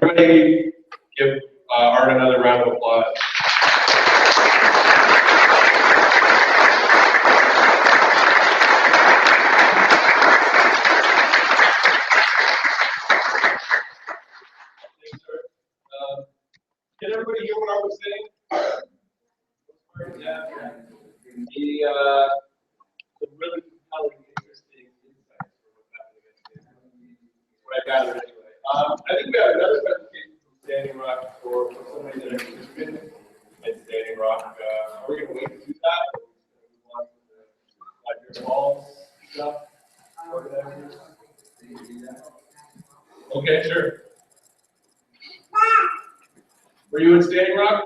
Everybody give Art another round of applause. Can everybody hear what I was saying? Yeah. The really compelling, interesting insights for what's happening at what I gathered anyway. I think we have another presentation from Standing Rock for somebody that are interested in Standing Rock. Are we going to wait to do that? Like your walls stuff? Okay, sure. Were you in Standing Rock?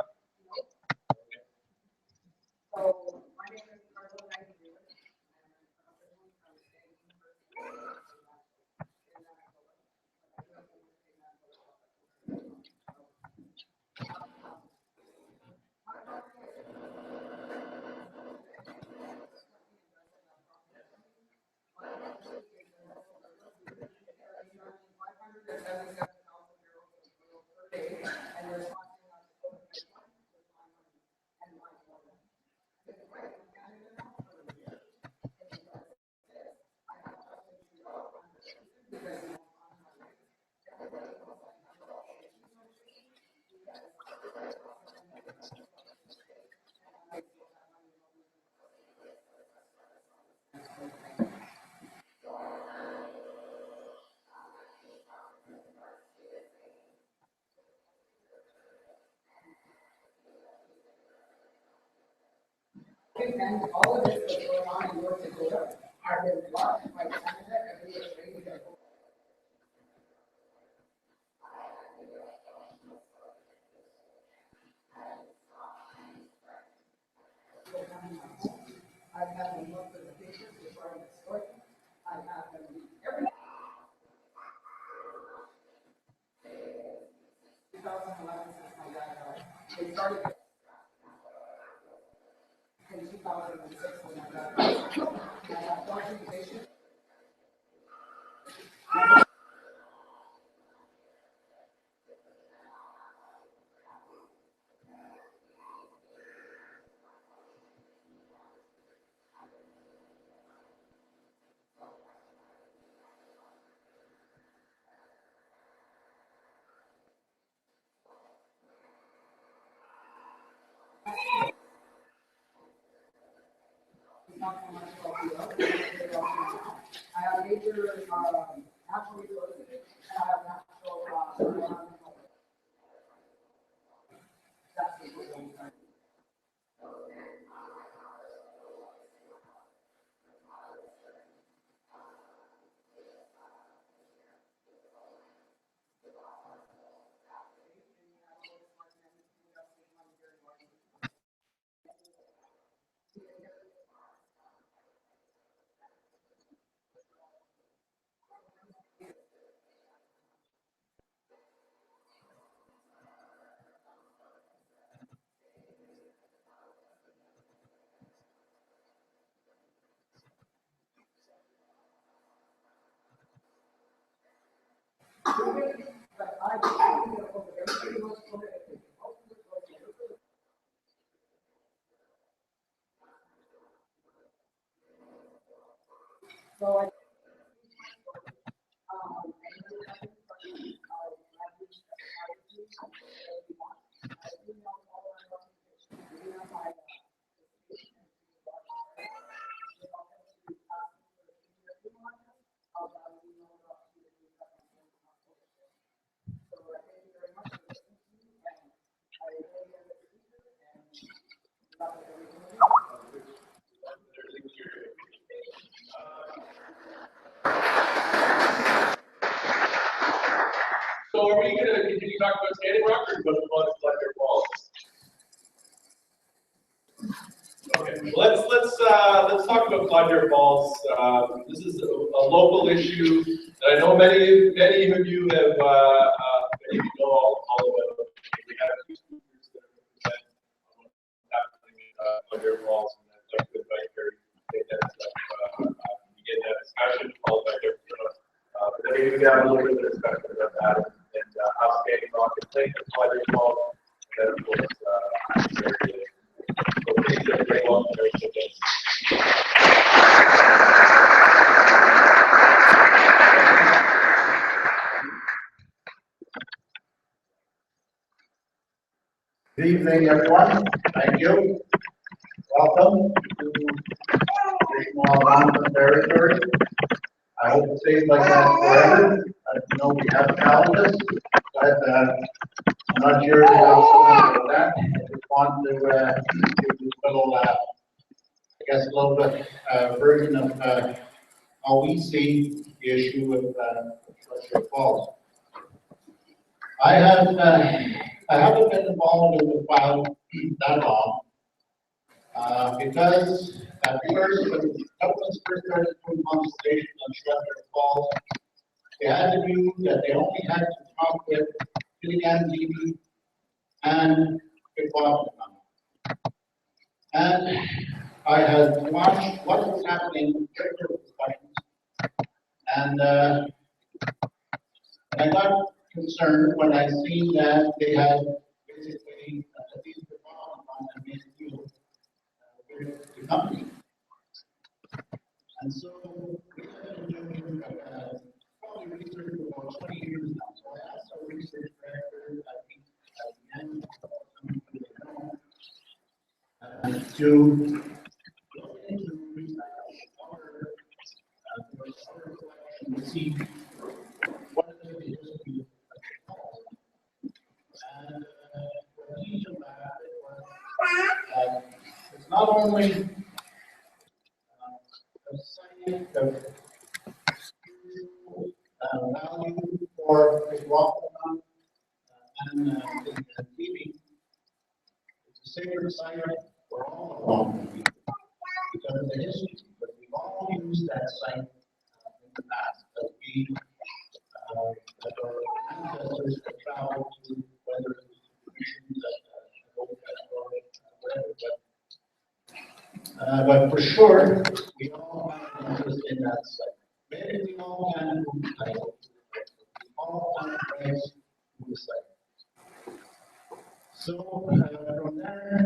And all of this was going on in North Dakota. I've been blocked by Canada and we were ready to go. I've had them look for the pictures before I destroyed them. I've had them do everything. 2011 since my dad died. They started in 2006 when my dad died. I have documentation. Not so much about the I have major natural resources and I have natural But I think over everybody wants to look at it. So I So are we going to continue talking about Standing Rock, or do you want to collect your balls? Okay, well, let's talk about Chaudiere Falls. This is a local issue that I know many of you have many of you know all about. We have two speakers that represent what's happening in Chaudiere Falls, and I'd like to invite Gary to begin that discussion, followed by Gary. But then maybe we have a little bit of discussion about that and how Standing Rock can play the Chaudiere Falls, and then of course Gary. Good evening, everyone. Thank you. Welcome to the Algonquin territory. I hope it stays like that forever. You know, we have challenges, but I'm not sure about that. I just want to give you a little, I guess, a little bit version of how we see the issue with Chaudiere Falls. I haven't been involved in the file that long because at first, when the governments first started doing consultations on Chaudiere Falls, they had the view that they only had to talk with Akikodjiwan and Akikodjiwan. And I had watched what was happening in different discussions, and I got concerned when I seen that they had basically these developments on the main field with the company. And so we have been doing probably research for about 20 years now. So I asked our research director, I think at the end to look into our to see what is the history of the and what he showed was it's not only a site of value for the Akikodjiwan and TV. It's a sacred site for all Algonquin people because of the history. But we've all used that site in the past. That we that our ancestors have traveled to, whether it was missions at whatever. But for sure, we all have an interest in that site. Maybe we all can move the site. We all have ways to move the site. So from there,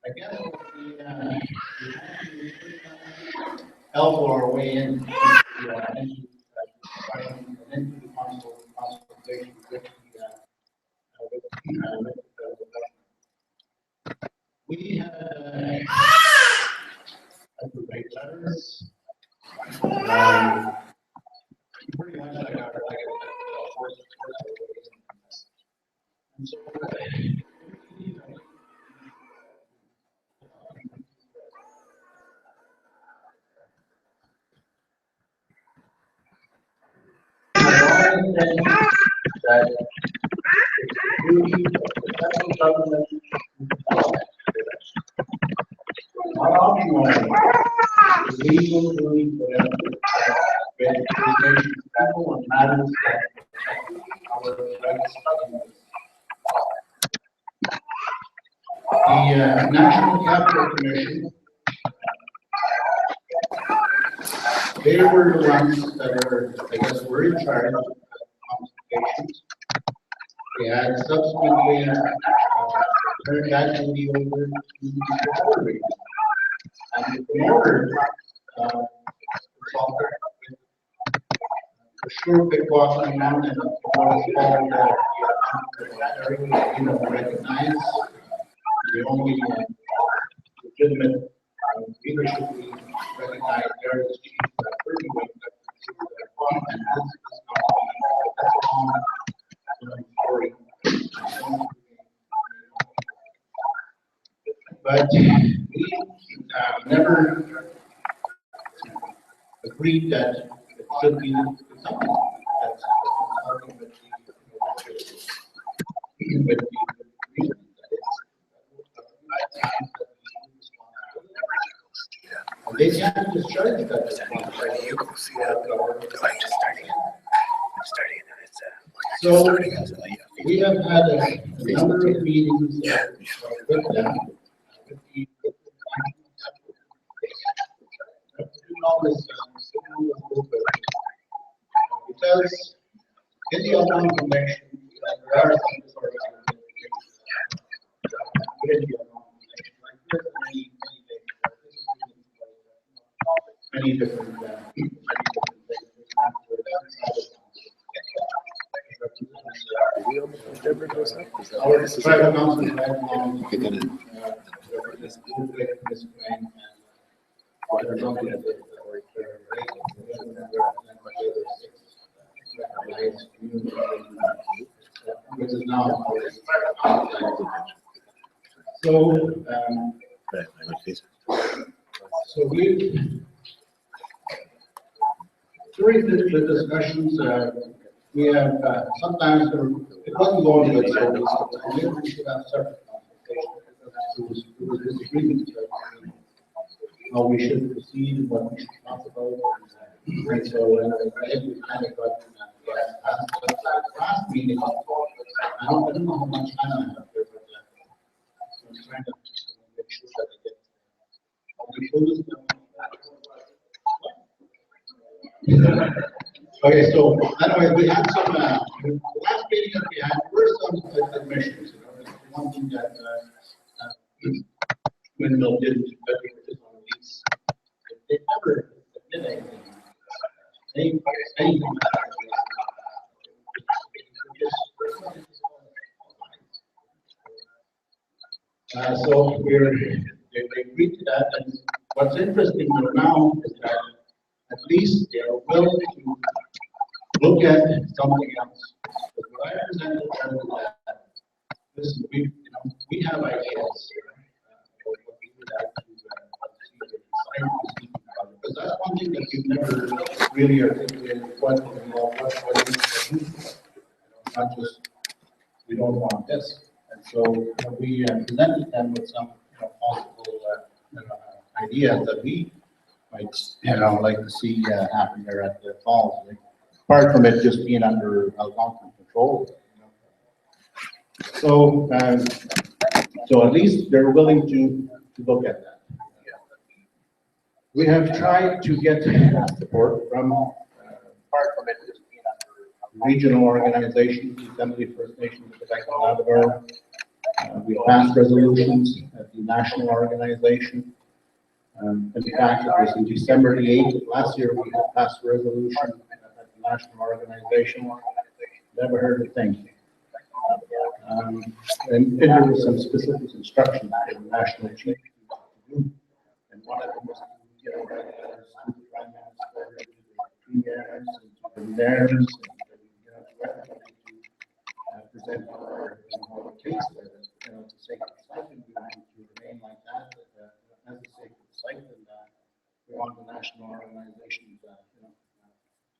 I guess we elbow our way into the discussion and into the consultation with we had write letters. Pretty much I got and so that it's the duty of the federal government to develop not optional, the legal duty for them to protect people and matters that our rights. The National Capital Commission they were the ones that are, I guess, were in charge of consultations. They had subsequently turned that duty over to the other region. And the promoter consulted with the sure Akikodjiwan and what is called the recognize the only legitimate leadership we recognize there is chief Bernie Wing, and this that's a long story. But we never agreed that it should be something that's consulting with the region. And they can't discharge that responsibility. So we have had a number of meetings with them. Because in the Algonquin Convention, there are some sort of many different things. Our tribal council had long this which is now so we during the discussions we have sometimes it wasn't going to good service, so we should have separate consultations because there was disagreement how we should proceed and what we should talk about. And so I think we kind of got last meeting. I don't know how much time I have there, but I'm trying to make sure that I get all the shows. Okay, so anyway, we had some, the last meeting that we had were some admissions. One thing that Windmill didn't, but it was on these. They never did anything. Anything so they agreed to that, and what's interesting now is that at least they are willing to look at something else. But what I presented that listen, we have ideas what we would like to because that's one thing that you've never really articulated what not just we don't want this. And so we presented them with some possible ideas that we might like to see happen there at the falls. Apart from it just being under Algonquin control. So so at least they're willing to look at that. We have tried to get support from apart from it just being under regional organizations, Assembly First Nations, Quebec, and Labrador. We passed resolutions at the national organization. In fact, it was in December the 8th last year we had passed a resolution at the national organization. Never heard a thing. And there were some specific instructions for the national chief to do. And one of them was to get the prime minister, to the premiers, and to the mayors, and present our case there. To say something to remain like that, as a sacred site, and we want the national organization to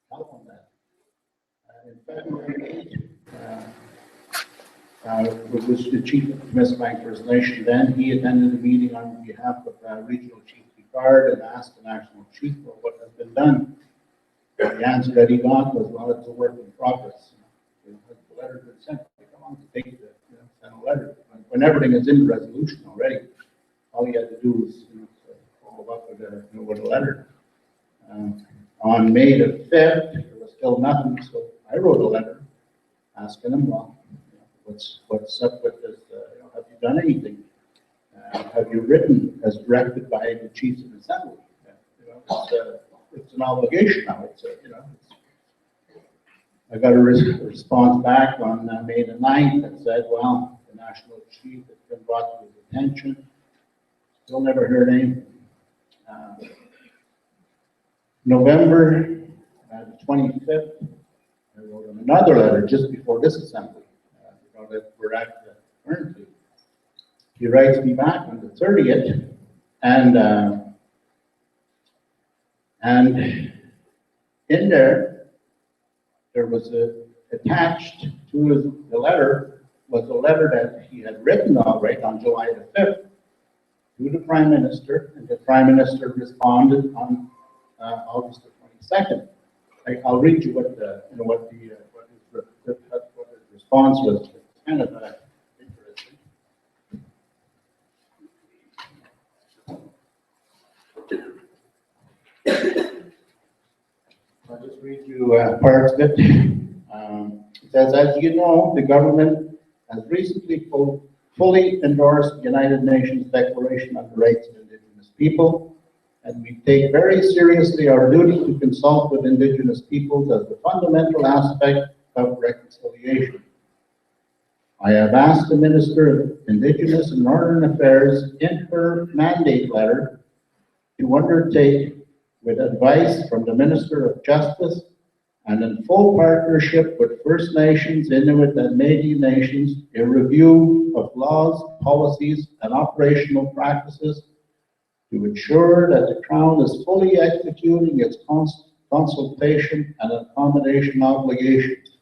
help on that. In February 8th, it was the chief of Asinabka First Nation. Then he attended a meeting on behalf of Regional Chief Picard and asked the national chief what has been done. The answer that he got was, "Well, it's a work in progress." The letter been sent. Come on, to take the send a letter when everything is in the resolution already. All you had to do was follow up with a letter. On May the 5th, there was still nothing, so I wrote a letter asking them, well, what's up with this, have you done anything? Have you written as directed by the chiefs of assembly? It's an obligation now. I got a response back on May the 9th that said, well, the national chief has been brought to his attention. Still never heard anything. November the 25th, I wrote him another letter just before this assembly, that we're at currently. He writes me back on the 30th, and in there was attached to the letter was a letter that he had written already on July the 5th to the Prime Minister, and the Prime Minister responded on August the 22nd. I'll read you what his response was. It's kind of interesting. I'll just read you parts of it. It says, as you know, the government has recently fully endorsed the United Nations Declaration on the Rights of Indigenous People, and we take very seriously our duty to consult with Indigenous peoples as the fundamental aspect of reconciliation. I have asked the Minister of Indigenous and Northern Affairs in her mandate letter to undertake, with advice from the Minister of Justice and in full partnership with First Nations, Inuit, and Métis nations, a review of laws, policies, and operational practices to ensure that the Crown is fully executing its consultation and accommodation obligations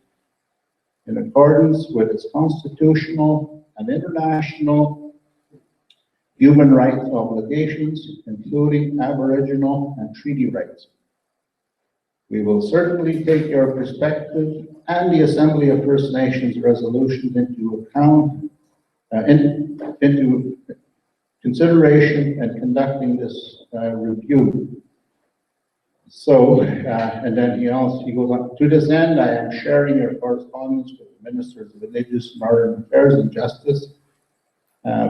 in accordance with its constitutional and international human rights obligations, including Aboriginal and treaty rights. We will certainly take your perspective and the Assembly of First Nations resolutions into account, into consideration in conducting this review. So, and then he goes on, to this end, I am sharing your correspondence with the Ministers of Indigenous, Northern Affairs and Justice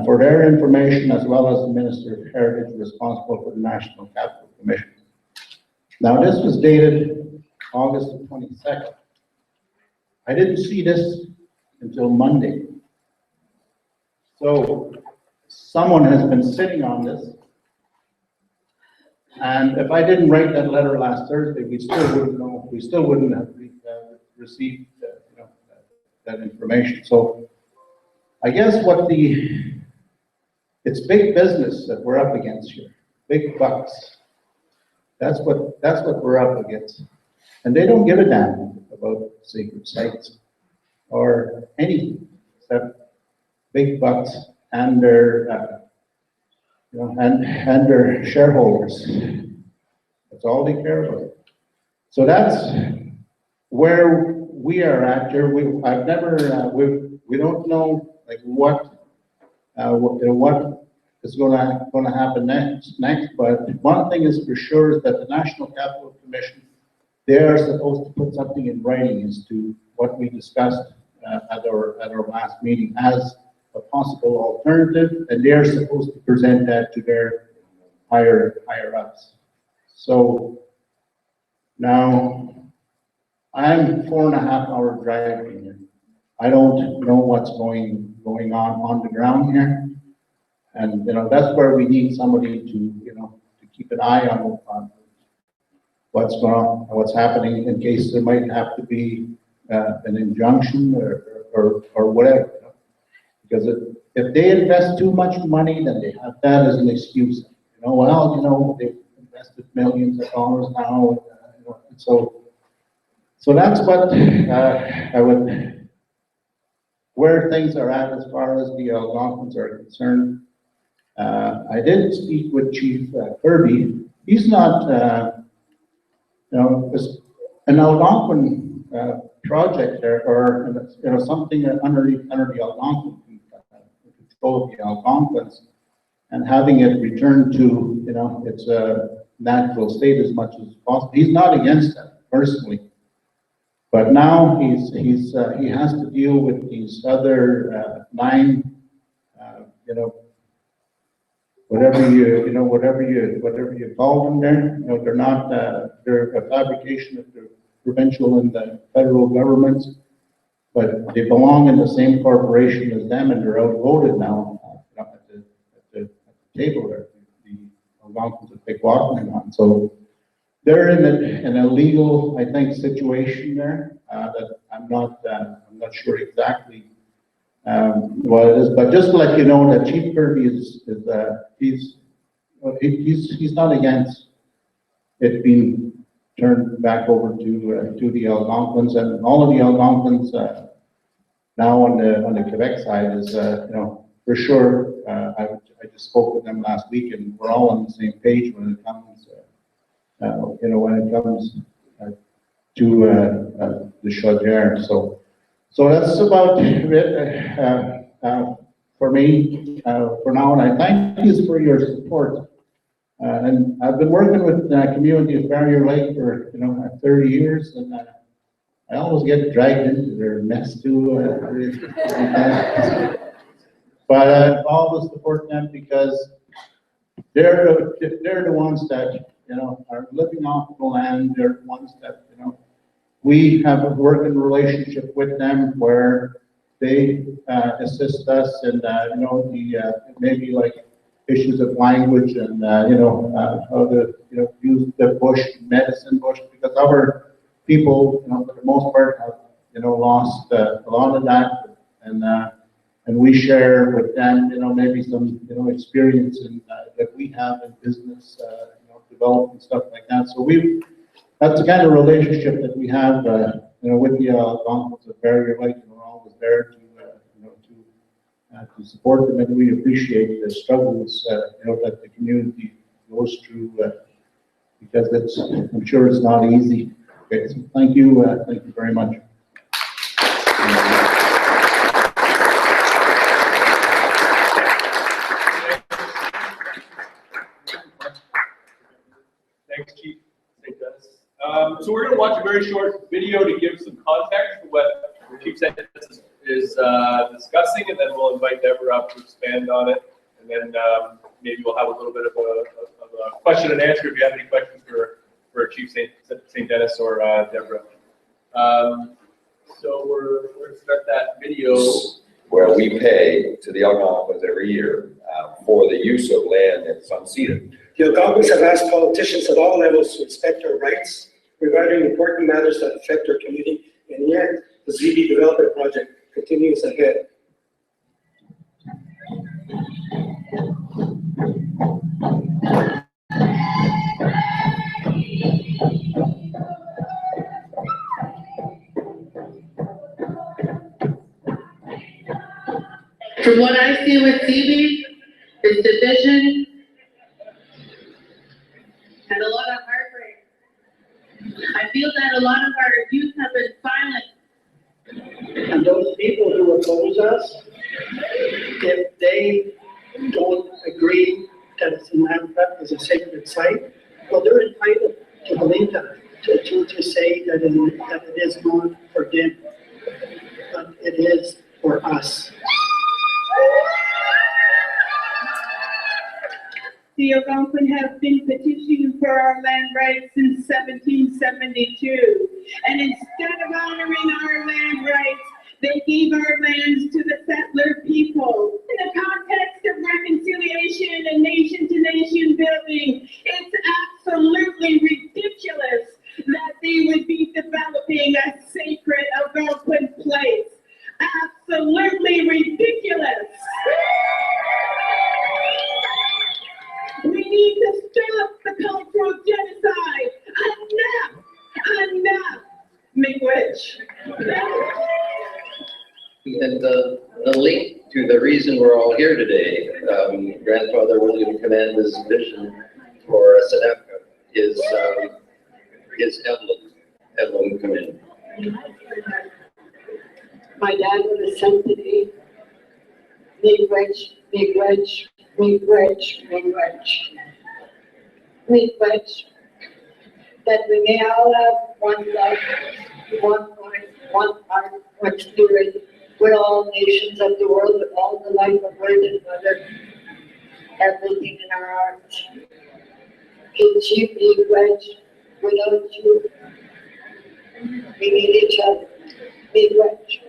for their information, as well as the Minister of Heritage responsible for the National Capital Commission. Now, this was dated August the 22nd. I didn't see this until Monday. So, someone has been sitting on this. And if I didn't write that letter last Thursday, we still wouldn't know. We still wouldn't have received that information. So, I guess it's big business that we're up against here. Big bucks. That's what we're up against. And they don't give a damn about sacred sites or anything except big bucks and their and their shareholders. That's all they care about. So that's where we are at here. We don't know like what is going to happen next. But one thing is for sure is that the National Capital Commission, they are supposed to put something in writing as to what we discussed at our last meeting as a possible alternative, and they're supposed to present that to their higher ups. So now I'm 4.5 hour drive from here. I don't know what's going on the ground here, and that's where we need somebody to keep an eye on what's going on, what's happening, in case there might have to be an injunction or whatever. Because if they invest too much money, then they have that as an excuse. They've invested millions of dollars now. So that's what where things are at as far as the Algonquins are concerned. I did speak with Chief Kirby. He's not, an Algonquin project there, or something under the Algonquin control of the Algonquins, and having it returned to its natural state as much as possible. He's not against that personally, but now he has to deal with these other 9, whatever you call them there. They're not, they're a fabrication of the provincial and the federal governments, but they belong in the same corporation as them, and they're outvoted now at the table there, the Algonquins of Akikodjiwan. So they're in a legal, I think, situation there that I'm not sure exactly what it is, but just to let you know that Chief Kirby he's not against it being turned back over to the Algonquins, and all of the Algonquins now on the Quebec side is for sure. I just spoke with them last week, and we're all on the same page when it comes to the Chaudiere. So that's about it for me for now, and I thank you for your support. And I've been working with the community of Barriere Lake for 30 years, and I always get dragged into their mess too. But I always support them because they're the ones that are living off the land. They're the ones that we have a working relationship with them where they assist us, and maybe like issues of language and how to use the bush, medicine bush, because our people for the most part have lost a lot of that, and we share with them maybe some experience that we have in business development, stuff like that. So that's the kind of relationship that we have with the Algonquins of Barriere Lake, and we're always there to support them, and we appreciate the struggles that the community goes through because I'm sure it's not easy. Okay, so thank you very much. Thanks, Chief St. Dennis. So we're going to watch a very short video to give some context to what Chief St. Dennis is discussing, and then we'll invite Deborah up to expand on it, and then maybe we'll have a little bit of a question and answer if you have any questions for Chief St. Dennis or Deborah. So we're going to start that video. Where we pay to the Algonquins every year for the use of land that's unceded. The Algonquins have asked politicians at all levels to respect our rights regarding important matters that affect our community, and yet the ZB development project continues ahead. From what I see with ZB, is division and a lot of heartbreak. I feel that a lot of our youth have been silent. And those people who oppose us, if they don't agree that Asinabka is a sacred site, well, they're entitled to believe that, to say that it is not for them, but it is for us. The Algonquins have been petitioning for our land rights since 1772. And instead of honoring our land rights, they gave our lands to the settler people. In the context of reconciliation and nation-to-nation building, it's absolutely ridiculous that they would be developing a sacred Algonquin place. Absolutely ridiculous. We need to stop the cultural genocide. Enough. Miigwech. And the link to the reason we're all here today, Grandfather William Comanda's vision for Asinabka is Evelyn Comanda. My dad would have said to me, miigwech, miigwech, miigwech, miigwech. we pledge that we may all have one life, one mind, one heart, one spirit, with all nations of the world, with all the life of Earth and Mother, everything in our hearts. In chief we pledge, without you, we need each other. We pledge.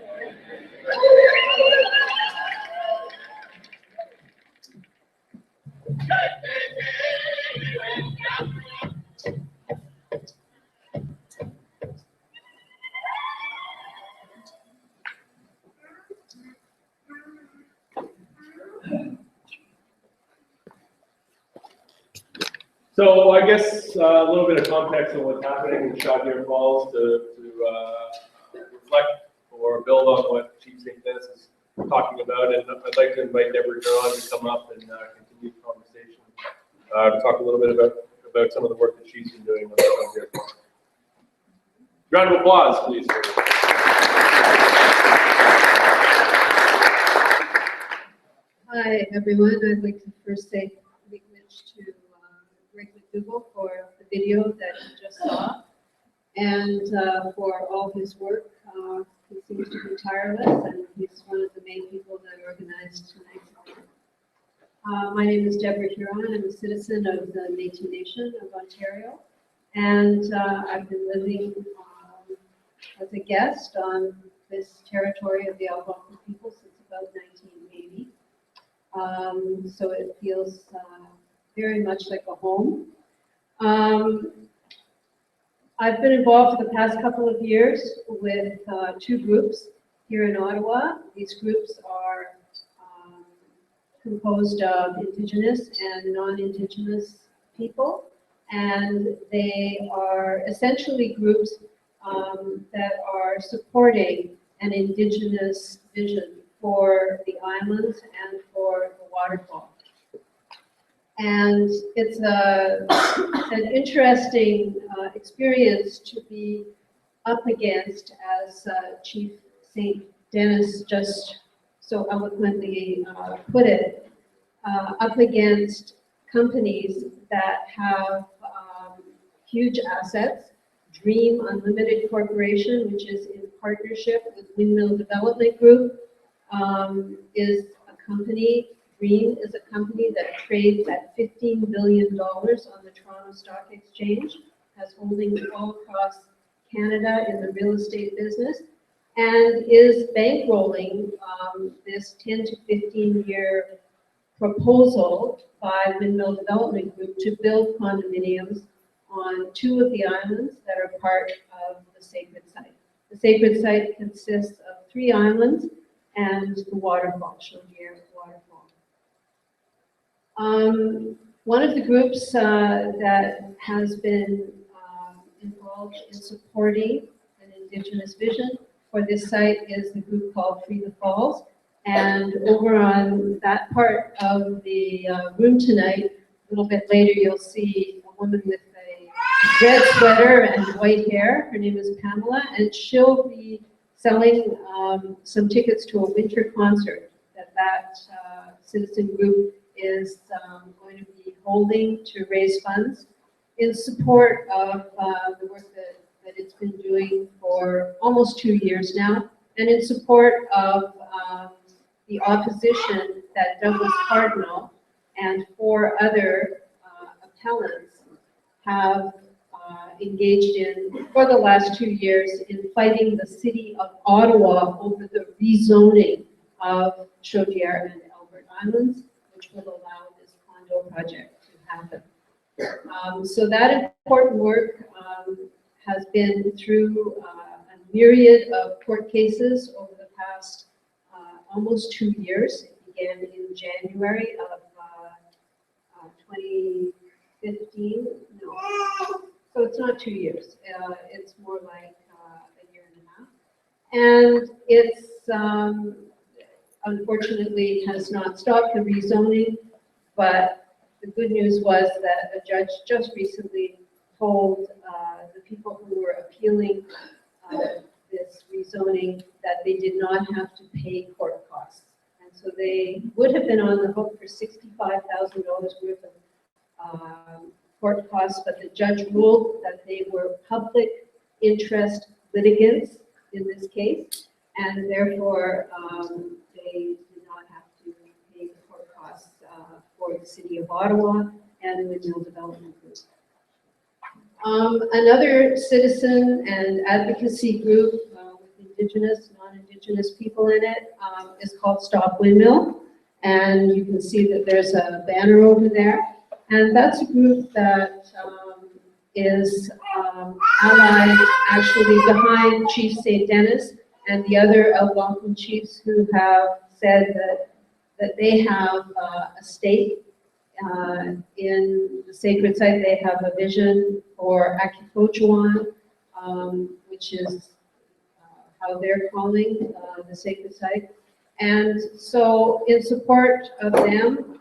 So I guess a little bit of context on what's happening in Chaudiere Falls to reflect or build on what Chief St. Dennis is talking about. And I'd like to invite Deborah Huron to come up and continue the conversation. Talk a little bit about some of the work that she's been doing on Chaudiere Falls. Round of applause, please. Hi, everyone. I'd like to first say big thanks to Greg McDougall for the video that you just saw, and for all his work. He seems to be tireless, and he's one of the main people that organized tonight's event. My name is Deborah Huron. I'm a citizen of the Métis Nation of Ontario, and I've been living as a guest on this territory of the Algonquin people since about 1980. So it feels very much like a home. I've been involved for the past couple of years with two groups here in Ottawa. These groups are composed of Indigenous and non-Indigenous people, and they are essentially groups that are supporting an Indigenous vision for the islands and for the waterfall. And it's an interesting experience to be up against, as Chief St. Dennis just so eloquently put it, up against companies that have huge assets. Dream Unlimited Corporation, which is in partnership with Windmill Development Group, is a company. Dream is a company that trades at $15 billion on the Toronto Stock Exchange, has holdings all across Canada in the real estate business, and is bankrolling this 10 to 15 year proposal by Windmill Development Group to build condominiums on two of the islands that are part of the sacred site. The sacred site consists of 3 islands and the waterfall, Chaudiere waterfall. One of the groups that has been involved in supporting an Indigenous vision for this site is the group called Free the Falls. And over on that part of the room tonight, a little bit later, you'll see a woman with a red sweater and white hair. Her name is Pamela, and she'll be selling some tickets to a winter concert that citizen group is going to be holding to raise funds in support of the work that it's been doing for almost 2 years now, and in support of the opposition that Douglas Cardinal and 4 other appellants have engaged in for the last 2 years in fighting the city of Ottawa over the rezoning of Chaudiere and Albert Islands, which will allow this condo project to happen. So that important work has been through a myriad of court cases over the past almost 2 years. It began in January of 2015. No, so it's not 2 years. It's more like a year and a half. And it's unfortunately has not stopped the rezoning, but the good news was that a judge just recently told the people who were appealing this rezoning that they did not have to pay court costs. And so they would have been on the hook for $65,000 worth of court costs, but the judge ruled that they were public interest litigants in this case, and therefore they did not have to pay the court costs for the City of Ottawa and the Windmill Development Group. Another citizen and advocacy group with Indigenous, non-Indigenous people in it is called Stop Windmill. And you can see that there's a banner over there. And that's a group that is allied actually behind Chief St. Dennis and the other Algonquin chiefs who have said that they have a stake in the sacred site. They have a vision for Akikodjiwan, which is how they're calling the sacred site. And so in support of them,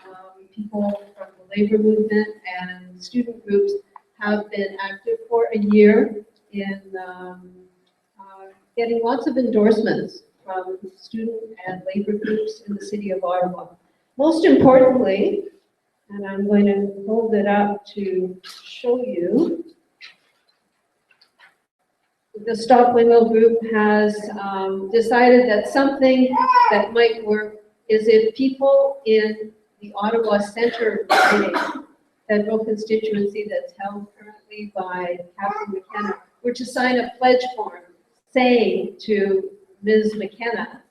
people from the labor movement and student groups have been active for a year in getting lots of endorsements from student and labor groups in the City of Ottawa. Most importantly, and I'm going to hold it up to show you, the Stop Windmill group has decided that something that might work is if people in the Ottawa Centre riding, federal constituency that's held currently by Captain McKenna, were to sign a pledge form saying to Ms. McKenna,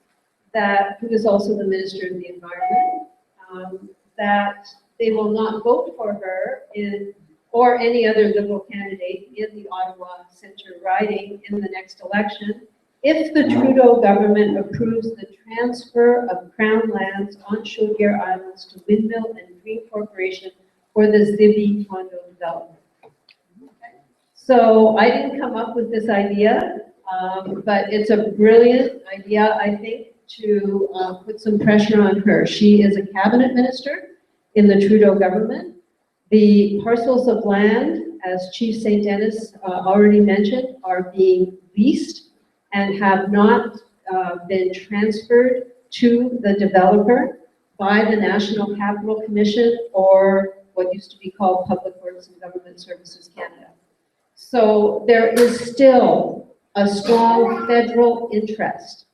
that, who is also the Minister of the Environment, that they will not vote for her or any other Liberal candidate in the Ottawa Centre riding in the next election if the Trudeau government approves the transfer of Crown lands on Chaudiere Islands to Windmill and Green Corporation for the Zibi condo development. So I didn't come up with this idea, but it's a brilliant idea, I think, to put some pressure on her. She is a cabinet minister in the Trudeau government. The parcels of land, as Chief St. Dennis already mentioned, are being leased and have not been transferred to the developer by the National Capital Commission or what used to be called Public Works and Government Services Canada. So there is still a strong federal interest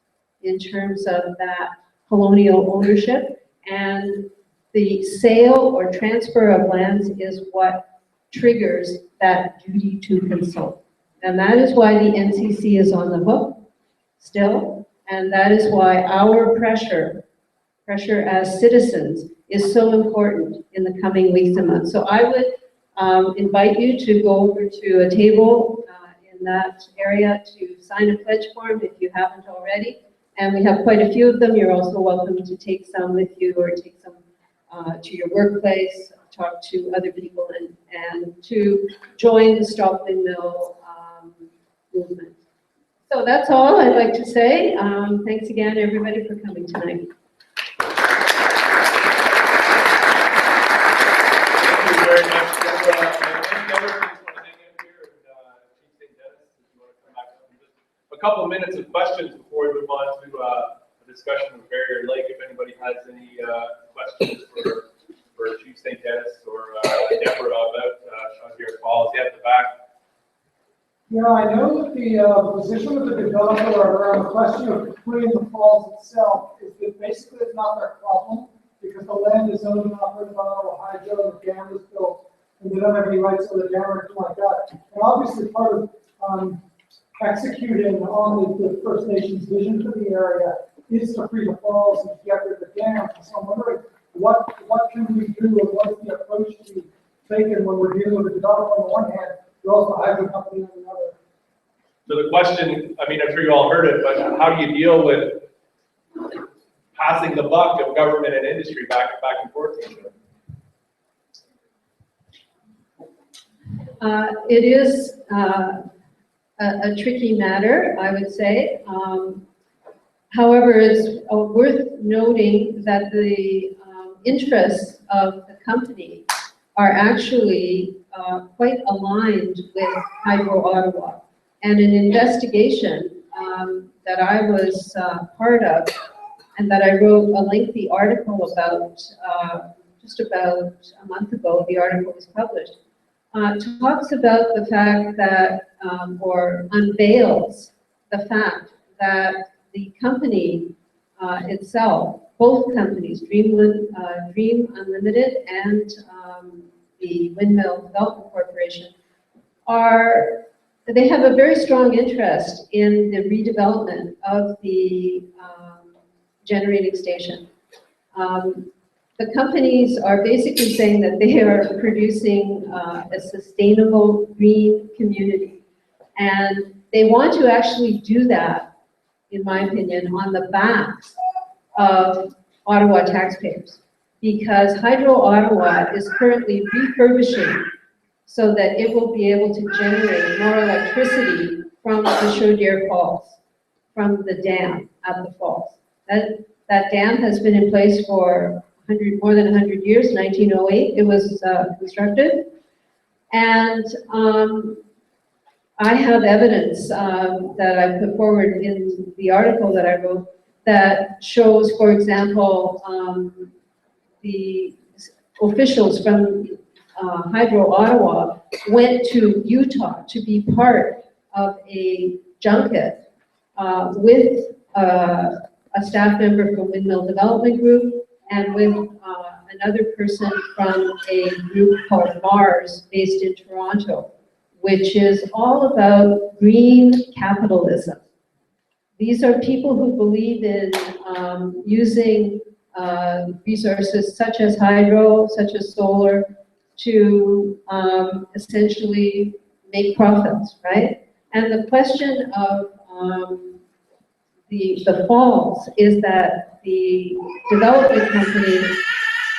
in terms of that colonial ownership, and the sale or transfer of lands is what triggers that duty to consult. And that is why the NCC is on the hook still, and that is why our pressure as citizens is so important in the coming weeks and months. So I would invite you to go over to a table in that area to sign a pledge form if you haven't already. And we have quite a few of them. You're also welcome to take some with you or take some to your workplace, talk to other people, and to join the Stop Windmill movement. So that's all I'd like to say. Thanks again, everybody, for coming tonight. Thank you very much, Deborah. A couple of minutes of questions before we move on to a discussion of Barriere Lake. If anybody has any questions for Chief St. Dennis or Deborah about Chaudiere Falls, yeah, at the back. Yeah, I know that the position of the developer around the question of putting the falls itself is that basically it's not their problem because the land is owned and operated by Ottawa Hydro, the dam was built, and they don't have any rights to the dam or anything like that. And obviously part of executing on the First Nations vision for the area is to free the falls and to get rid of the dam. So I'm wondering what can we do and what is the approach to be taken when we're dealing with the developer on the one hand, but also the hydro company on the other. So the question, I mean, I'm sure you all heard it, but how do you deal with passing the buck of government and industry back and forth? It is a tricky matter, I would say. However, it's worth noting that the interests of the company are actually quite aligned with Hydro Ottawa. And an investigation that I was part of and that I wrote a lengthy article about just about a month ago, the article was published, talks about the fact that, or unveils the fact that the company itself, both companies, Dream Unlimited and the Windmill Development Corporation, they have a very strong interest in the redevelopment of the generating station. The companies are basically saying that they are producing a sustainable green community. And they want to actually do that, in my opinion, on the backs of Ottawa taxpayers. Because Hydro Ottawa is currently refurbishing so that it will be able to generate more electricity from the Chaudiere Falls, from the dam at the falls. That dam has been in place for more than 100 years, 1908 it was constructed. And I have evidence that I put forward in the article that I wrote that shows, for example, the officials from Hydro Ottawa went to Utah to be part of a junket with a staff member from Windmill Development Group and with another person from a group called Mars based in Toronto, which is all about green capitalism. These are people who believe in using resources such as hydro, such as solar, to essentially make profits, right? And the question of the falls is that the development company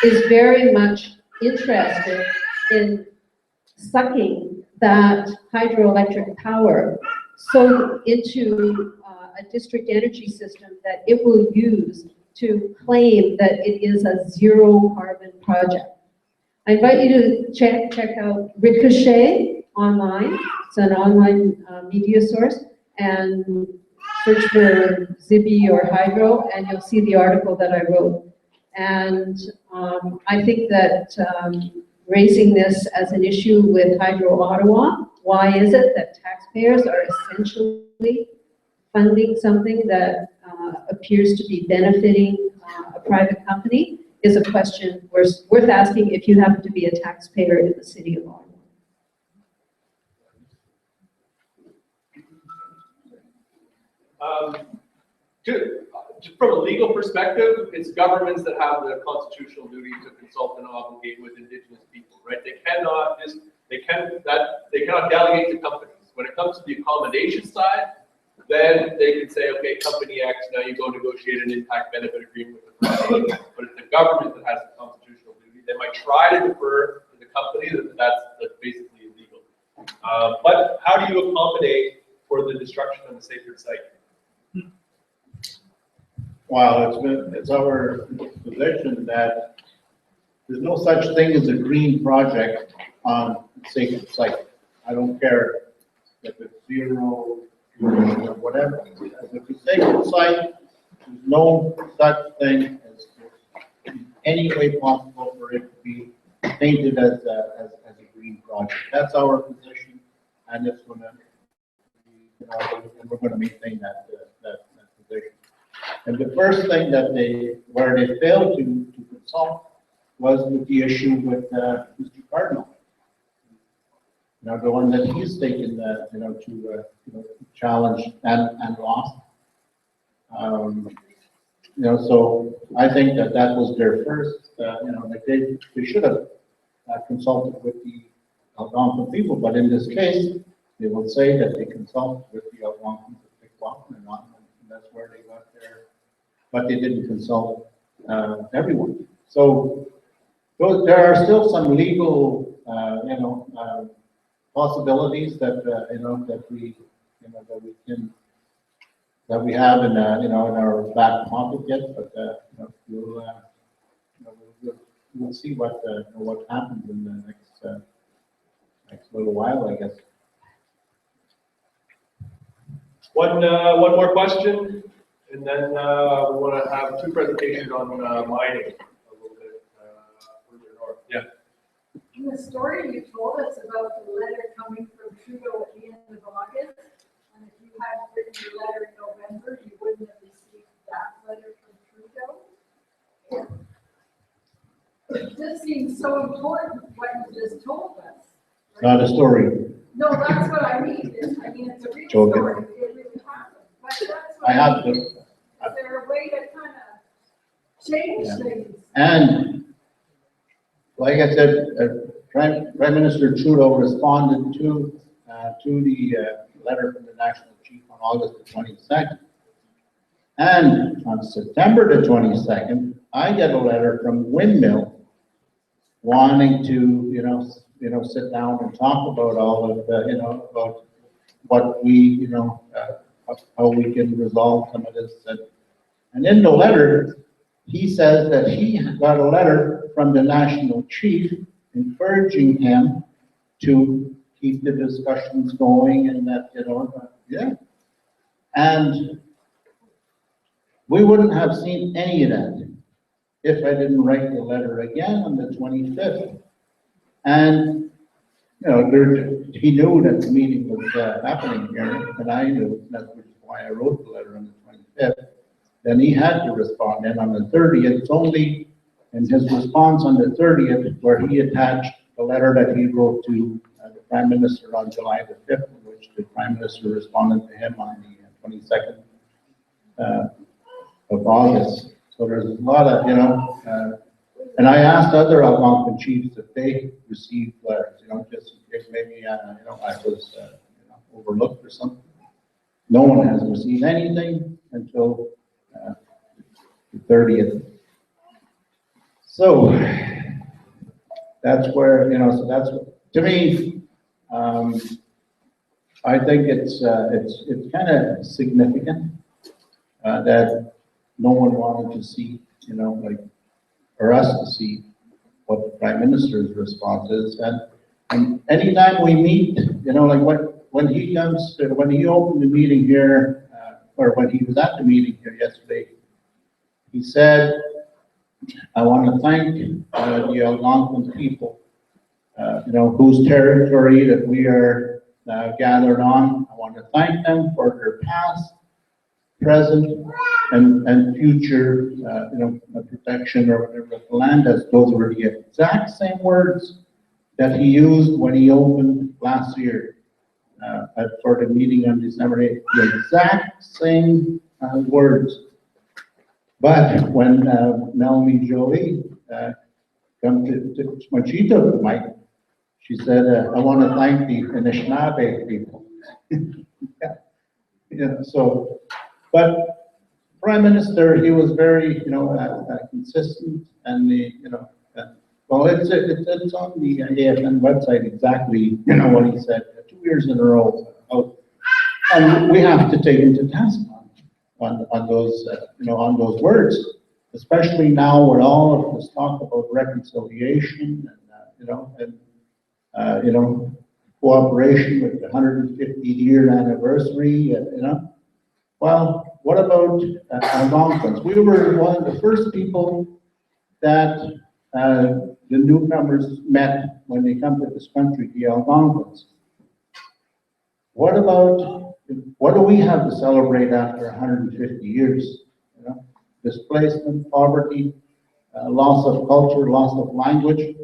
is very much interested in sucking that hydroelectric power so into a district energy system that it will use to claim that it is a zero carbon project. I invite you to check out Ricochet online. It's an online media source, and search for Zibi or Hydro, and you'll see the article that I wrote. And I think that raising this as an issue with Hydro Ottawa, why is it that taxpayers are essentially funding something that appears to be benefiting a private company, is a question worth asking if you happen to be a taxpayer in the city of Ottawa. Just from a legal perspective, it's governments that have the constitutional duty to consult and obligate with Indigenous people, right? They cannot delegate to companies. When it comes to the accommodation side, then they can say, okay, company X, now you go negotiate an impact benefit agreement with the company. But it's the government that has the constitutional duty. They might try to defer to the company, that's basically illegal. But how do you accommodate for the destruction of the sacred site? Well, it's our position that there's no such thing as a green project on a sacred site. I don't care if it's zero or whatever. If it's a sacred site, there's no such thing as in any way possible for it to be painted as a green project. That's our position, and it's going to, and we're going to maintain that position. And the first thing that where they failed to consult was with the issue with Mr. Cardinal. The one that he's taken, to challenge and lost. So I think that was their first. They should have consulted with the Algonquin people, but in this case, they will say that they consulted with the Algonquins of Akikodjiwan and not. That's where they got there, but they didn't consult everyone. So there are still some legal, possibilities that that we have in in our back pocket yet. But we'll see what happens in the next little while, I guess. One more question, and then we want to have two presentations on mining a little bit further north. Yeah. In the story you told us about the letter coming from Trudeau at the end of August, and if you hadn't written your letter in November, you wouldn't have received that letter from Trudeau. It just seems so important what you just told us. Not a story. No, that's what I mean. It's a real Joking. story. It really happened. But that's what I have mean. to. Is there a way to kind of change Yeah. things? And like I said, Prime Minister Trudeau responded to the letter from the National Chief on August the 22nd. And on September the 22nd, I get a letter from Windmill wanting to, sit down and talk about all of the, about what we, how we can resolve some of this. And in the letter, he says that he got a letter from the National Chief encouraging him to keep the discussions going and that, yeah. And we wouldn't have seen any of that if I didn't write the letter again on the 25th. And, he knew that the meeting was happening here, and I knew, that's why I wrote the letter on the 25th. Then he had to respond. And on the 30th, it's only in his response on the 30th where he attached the letter that he wrote to the Prime Minister on July the 5th, in which the Prime Minister responded to him on the 22nd of August. So there's a lot of, and I asked other Algonquin chiefs if they received letters, just in case maybe, I was, overlooked or something. No one has received anything until the 30th. So that's where, so that's, to me, I think it's kind of significant that no one wanted to see, or us to see what the Prime Minister's response is. And anytime we meet, like when he comes, when he opened the meeting here, or when he was at the meeting here yesterday, he said, I want to thank the Algonquin people, whose territory that we are gathered on. I want to thank them for their past, present, and future, protection or whatever of the land. Those were the exact same words that he used when he opened last year for the meeting on December 8th. The exact same words. But when Melanie Jolie when she took the mic, she said, I want to thank the Anishinaabe people. So, but Prime Minister, he was very, consistent, and well, it's on the AFN website exactly, what he said 2 years in a row. And we have to take into task on those, on those words, especially now with all of this talk about reconciliation and, cooperation with the 150-year anniversary, Well, what about Algonquins? We were one of the first people that the newcomers met when they come to this country, the Algonquins. What do we have to celebrate after 150 years? Displacement, poverty, loss of culture, loss of language.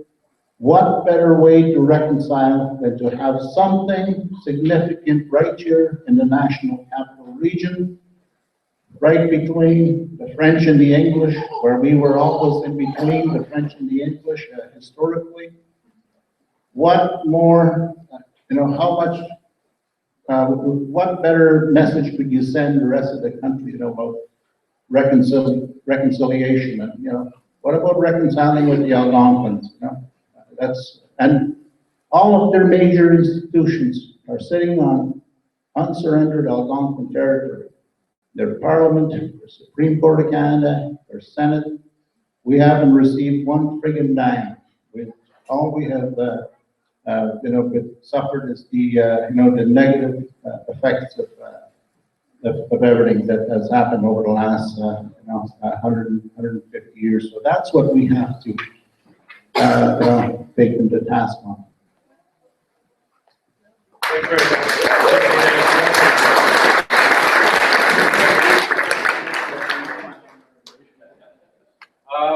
What better way to reconcile than to have something significant right here in the National Capital Region, right between the French and the English, where we were always in between the French and the English historically. What more, how much, what better message could you send the rest of the country, about reconciliation? And, what about reconciling with the Algonquins? And all of their major institutions are sitting on unsurrendered Algonquin territory. Their Parliament, their Supreme Court of Canada, their Senate, we haven't received one friggin' dime. All we have, suffered is the, the negative effects of everything that has happened over the last, 150 years. So that's what we have to take them to task on. Thank you very much.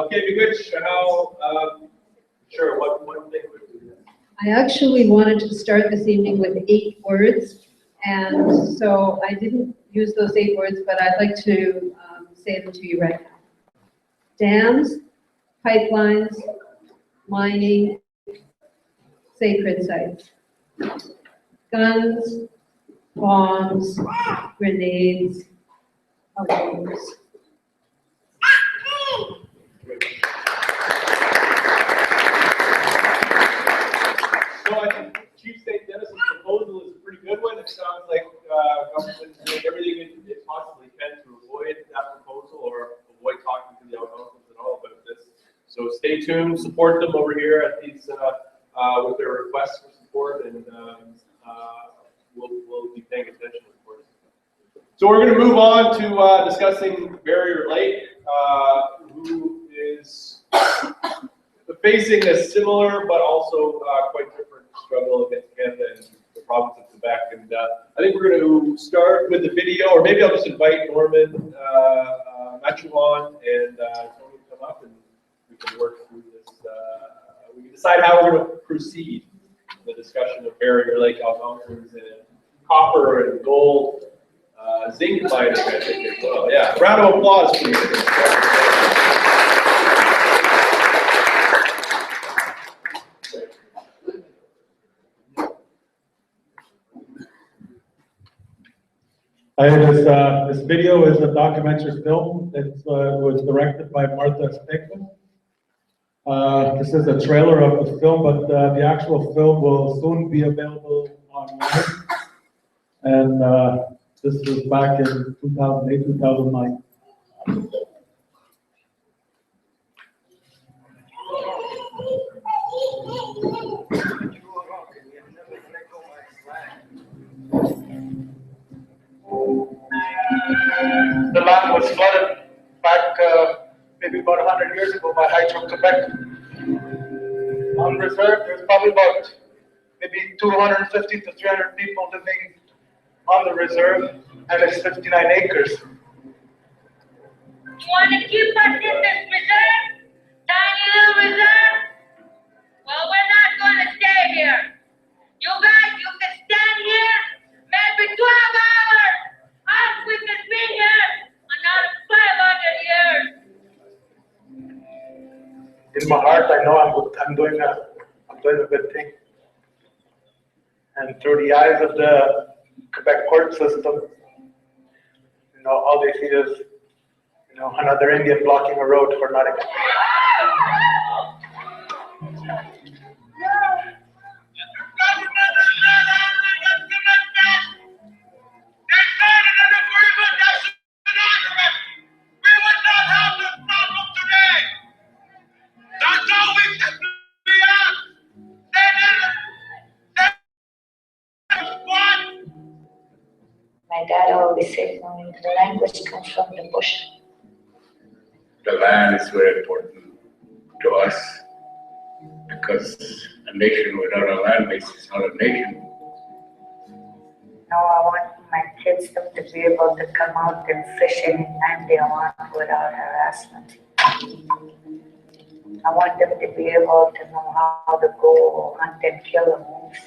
Okay, be good. Sure, what thing would do that? I actually wanted to start this evening with 8 words, and so I didn't use those 8 words, but I'd like to say them to you right now. Dams, pipelines, mining, sacred sites. Guns, bombs, grenades, alarms. So I think Chief St. Dennis's proposal is a pretty good one. It sounds like government is doing everything it possibly can to avoid that proposal or avoid talking to the Algonquins at all about this. So stay tuned, support them over here at these with their requests for support, and we'll be paying attention, of course. So we're going to move on to discussing Barriere Lake, who is facing a similar but also quite different struggle against Canada and the province of Quebec. And I think we're going to start with the video, or maybe I'll just invite Norman, Akikodjiwan, and Tony to come up, and we can work through this. We can decide how we're going to proceed the discussion of Barriere Lake Algonquins and copper and gold, zinc mining, I think, as well. Yeah, round of applause, please. This video is a documentary film. It was directed by Martha Stegman. This is a trailer of the film, but the actual film will soon be available online. And this was back in 2008, 2009. The land was flooded back maybe about 100 years ago by Hydro-Quebec. On reserve, there's probably about maybe 250 to 300 people living on the reserve, and it's 59 acres. You want to keep us in this reserve? Tiny little reserve? Well, we're not going to stay here. You guys, you can stand here maybe 12 hours. Us, we can be here another 500 years. In my heart, I know I'm doing a good thing. And through the eyes of the Quebec court system, all they see is, another Indian blocking a road for nothing. My dad always said, the language comes from the bush. The land is very important to us because a nation without a land base is not a nation. Now I want my kids to be able to come out and fish anytime they want without harassment. I want them to be able to know how to go hunt and kill a moose.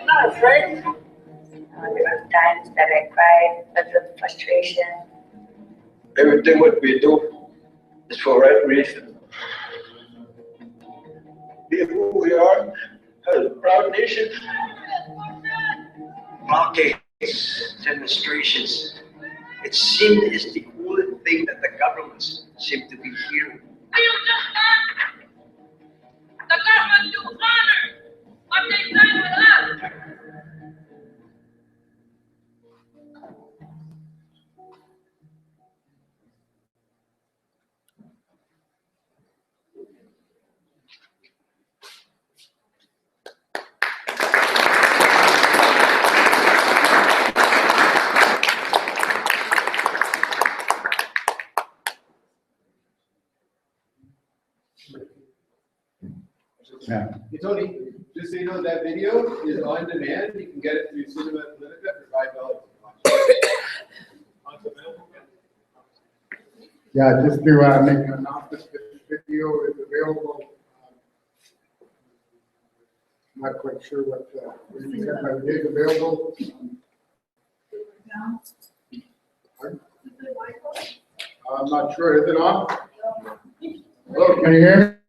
Not afraid. There are times that I cried because of frustration. Everything what we do is for right reason. Be who we are, a proud nation. Blockades, demonstrations. It seemed it's the only thing that the governments seem to be hearing. The government do honor what they've done with us. Yeah. Hey, Tony, just so you know, that video is on demand. You can get it through Cinema Atlantica for $5. Yeah, just to make an announcement, this video is available. Not quite sure what you said, but it is available. I'm not sure, is it on? Hello, can you hear me?